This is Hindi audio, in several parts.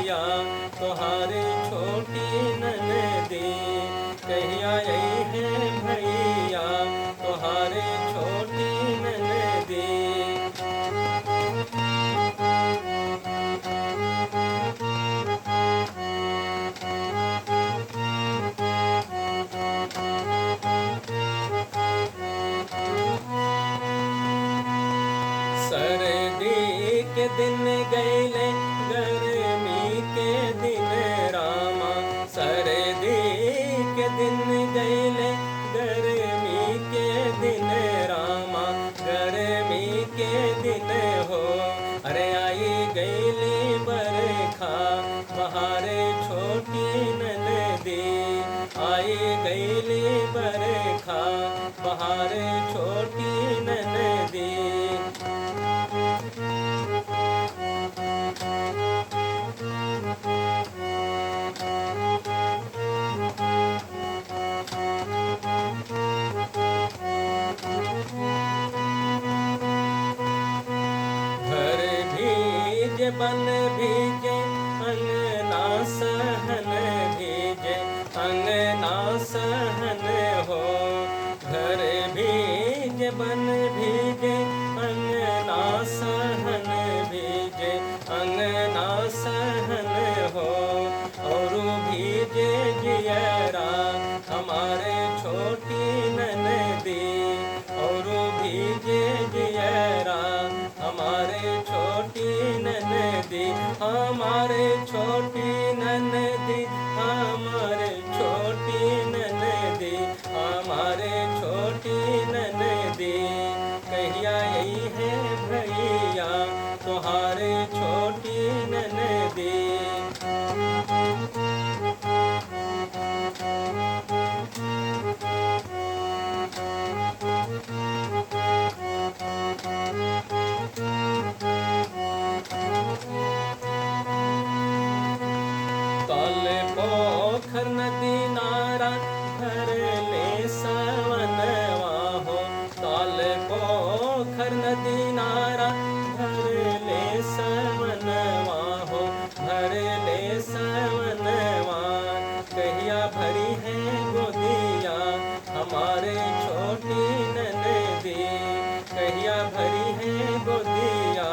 भैया तुम्हारी छोटी ननदी, कहिया आई है भैया तुम्हारी छोटी ननदी। सर्दी के दिन गैले गर्मी के दिन रामा, सर्दी के दिन गैले गर्मी के दिन रामा, गर्मी के दिन हो। अरे आई गैली बरखा बहारे छोटी ननदी, आई गैली बरखा बहारे छोटी ननदी। घर भीजे बन भीजे अंगना सहन भीजे, अंगना सहन हो। घर भीजे बन भीजे अंगना सहन भीजे, अंगना सहन हो। और भीजे जियरा हमारे छोटी ननदी, और भीजे जियरा हमारे छोटी ननदी, हमारे छोटी ननदी, हमारे छोटी ननदी, हमारे छोटी ननदी। कहिया आई है भैया तुम्हारे छोटी ननदी। तले पोखर नदी नारा भर ले सवनवा हो, तले पोखर नदी नारा भर ले सवनवा हो, भर ले सवनवा। कहिया भरी है गोदिया हमारे छोटी ननदी, कहिया भरी है गोदिया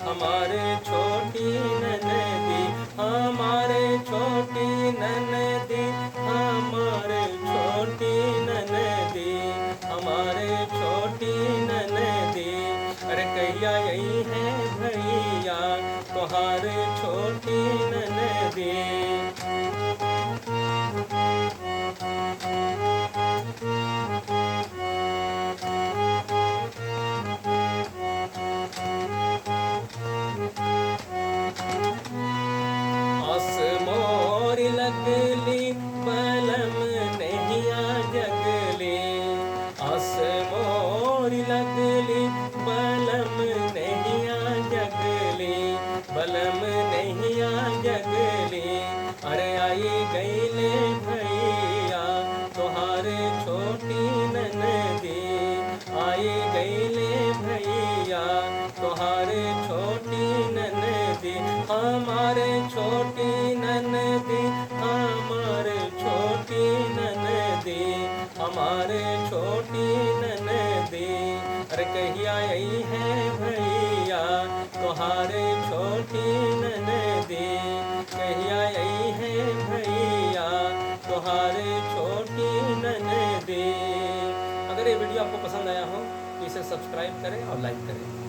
हमारे छोटी ननदी, हमारे छोटी ननदी, हमारे छोटी ननदी, हमारे छोटी ननदी। अरे कहिया आई है भैया तुम्हारे छोटी ननदी। मोरी लगली बलम नैया जगली, आस मोरी लगली बलम नैया जगली, बलम नैया जगली। अरे आई गईले भैया तुम्हारे छोटी ननदी, आई गईले भैया तुम्हारे छोटी ननदी, हमारे छोटी ननदी, हमारे छोटी ननदी, हमारे छोटी ननदी। अरे कहिया आई है भैया तुम्हारे छोटी ननदी, कहिया आई है भैया तुम्हारे छोटी ननदी। अगर ये वीडियो आपको पसंद आया हो तो इसे सब्सक्राइब करें और लाइक करें।